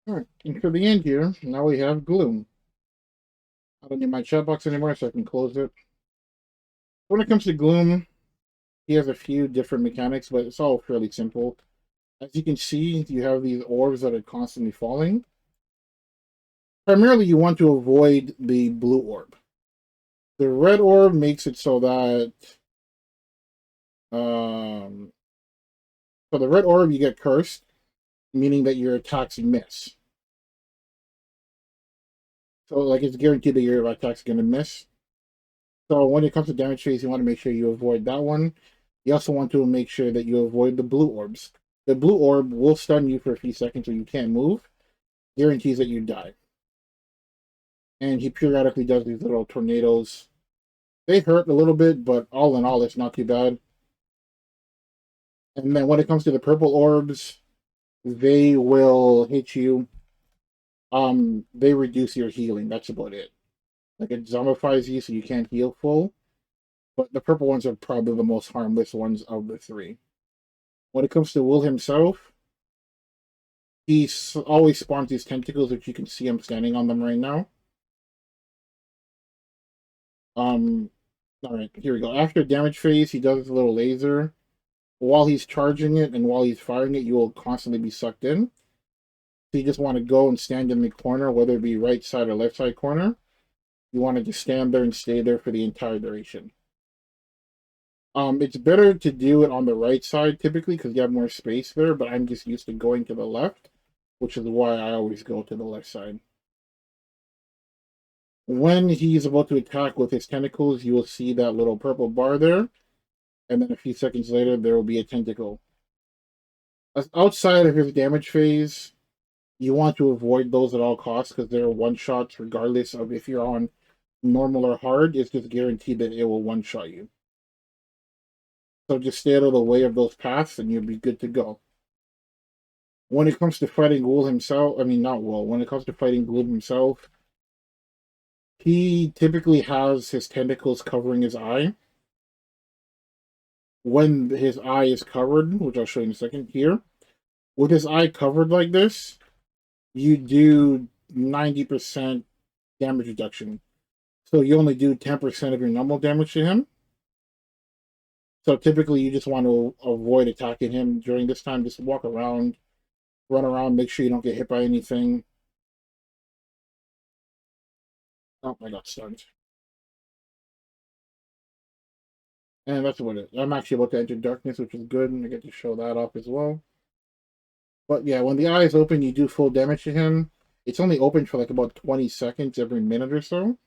Alright, and for the end here, now we have Gloom. I don't need my chat box anymore, so I can close it. When it comes to Gloom, he has a few different mechanics, but it's all fairly simple. As you can see, you have these orbs that are constantly falling. Primarily, you want to avoid the blue orb. The red orb makes it so that um, for the red orb you get cursed, meaning that your attacks miss. So like it's guaranteed that your attack's gonna miss. So when it comes to damage phase, you want to make sure you avoid that one. You also want to make sure that you avoid the blue orbs. The blue orb will stun you for a few seconds so you can't move. Guarantees that you die. And he periodically does these little tornadoes. They hurt a little bit, but all in all, it's not too bad. And then when it comes to the purple orbs, they will hit you. They reduce your healing. That's about it. Like it zombifies you so you can't heal full. But the purple ones are probably the most harmless ones of the three. When it comes to Will himself, he always spawns these tentacles, which you can see I'm standing on them right now. Um, all right, here we go. After damage phase, he does his little laser. While he's charging it and while he's firing it, you will constantly be sucked in. So you just want to go and stand in the corner, whether it be right side or left side corner. You want to just stand there and stay there for the entire duration. It's better to do it on the right side typically because you have more space there, but I'm just used to going to the left, which is why I always go to the left side. When he's about to attack with his tentacles, you will see that little purple bar there, and then a few seconds later, there will be a tentacle. Outside of his damage phase, you want to avoid those at all costs because they're one-shots regardless of if you're on normal or hard. It's just guaranteed that it will one-shot you. So just stay out of the way of those paths and you'll be good to go. When it comes to fighting Wool himself, I mean, not Wool, when it comes to fighting Gloom himself, he typically has his tentacles covering his eye. When his eye is covered, which I'll show you in a second here, with his eye covered like this, you do 90% damage reduction. So you only do 10% of your normal damage to him. So typically you just want to avoid attacking him during this time. Just walk around, run around, make sure you don't get hit by anything. Oh, I got stunned. And that's what it is. I'm actually about to enter darkness, which is good, and I get to show that off as well. But yeah, when the eye is open, you do full damage to him. It's only open for like about 20 seconds every minute or so.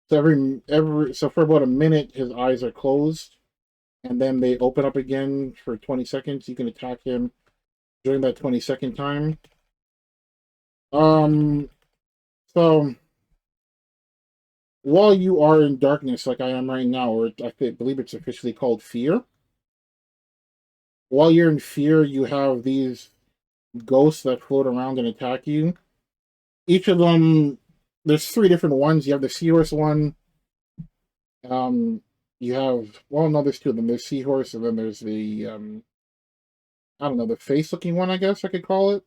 So so for about a minute, his eyes are closed, and then they open up again for 20 seconds. You can attack him during that 20-second time. Um, so while you are in darkness, like I am right now, or I believe it's officially called fear. While you're in fear, you have these ghosts that float around and attack you. Each of them, there's three different ones. You have the seahorse one. Um, you have no, there's two of them. There's seahorse, and then there's the I don't know, the face-looking one. I guess I could call it.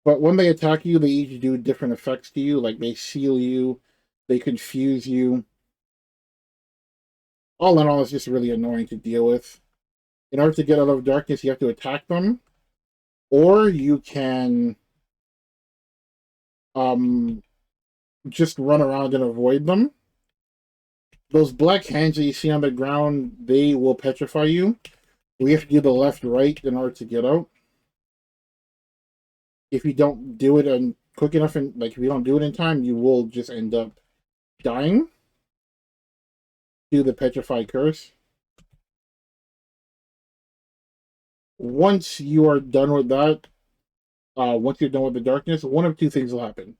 But when they attack you, they each do different effects to you. Like they seal you, they confuse you. All in all, it's just really annoying to deal with. In order to get out of darkness, you have to attack them, or you can um just run around and avoid them. Those black hands that you see on the ground, they will petrify you. We have to do the left right in order to get out. If you don't do it and quick enough, and like if you don't do it in time, you will just end up dying. Do the petrify curse. Once you are done with that, once you're done with the darkness, one of two things will happen.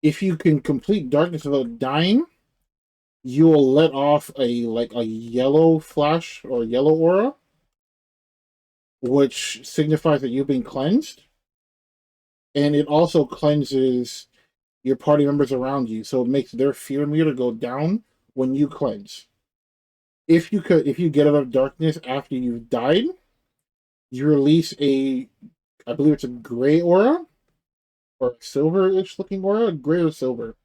If you can complete darkness without dying, you will let off a yellow flash or yellow aura, which signifies that you've been cleansed, and it also cleanses your party members around you, so it makes their fear meter go down when you cleanse. If you get out of darkness after you've died, you release a I believe it's a gray aura or a silver-ish looking aura, gray or silver.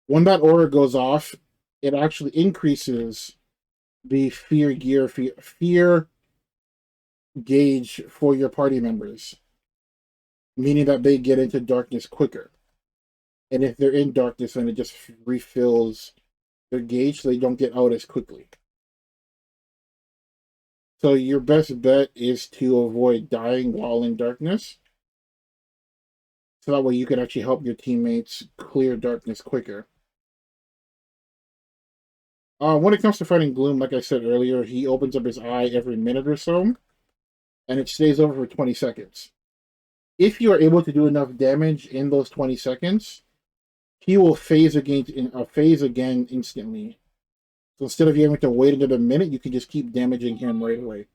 When that aura goes off, it actually increases the fear gauge for your party members, meaning that they get into darkness quicker. And if they're in darkness, then it just refills their gauge so they don't get out as quickly. So your best bet is to avoid dying while in darkness. So that way you can actually help your teammates clear darkness quicker. When it comes to fighting Gloom, like I said earlier, he opens up his eye every minute or so, and it stays over for 20 seconds. If you are able to do enough damage in those 20 seconds, he will phase again instantly. So instead of you having to wait another minute, you can just keep damaging him right away.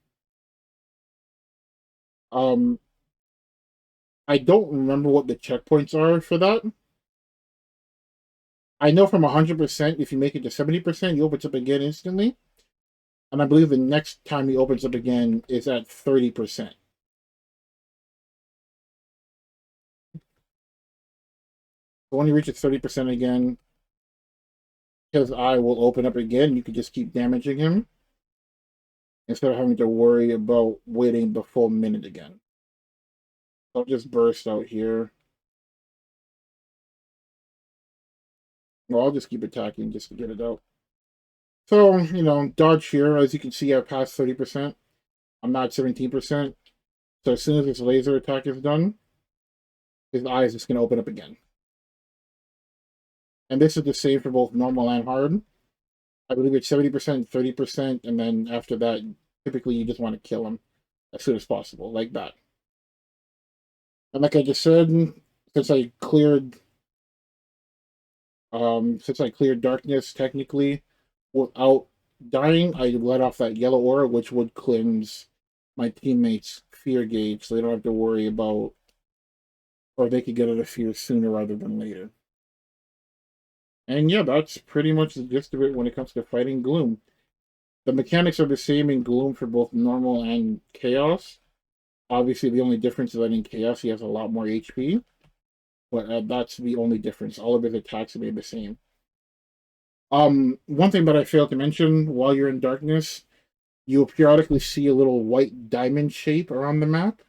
I don't remember what the checkpoints are for that. I know from 100%, if you make it to 70%, he opens up again instantly. And I believe the next time he opens up again is at 30%. So when he reaches 30% again, his eye will open up again. You can just keep damaging him instead of having to worry about waiting the full minute again. I'll just burst out here. Well, I'll just keep attacking just to get it out. So, dodge here. As you can see, I passed 30%. I'm not 17%. So as soon as this laser attack is done, his eye is just going to open up again. And this is the same for both normal and hard. I believe it's 70%, 30%, and then after that, typically you just want to kill him as soon as possible, like that. And like I just said, since I cleared darkness technically without dying, I let off that yellow aura, which would cleanse my teammates' fear gauge, so they don't have to worry about, or they could get out of fear sooner rather than later. And yeah, that's pretty much the gist of it when it comes to fighting Gloom. The mechanics are the same in Gloom for both normal and Chaos. Obviously, the only difference is that in Chaos, he has a lot more HP. But that's the only difference. All of his attacks are made the same. One thing that I failed to mention, while you're in darkness, you'll periodically see a little white diamond shape around the map.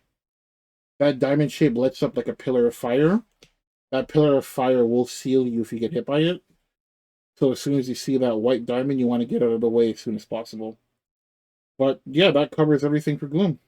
That diamond shape lights up like a pillar of fire. That pillar of fire will seal you if you get hit by it. So as soon as you see that white diamond, you want to get out of the way as soon as possible. But yeah, that covers everything for Gloom.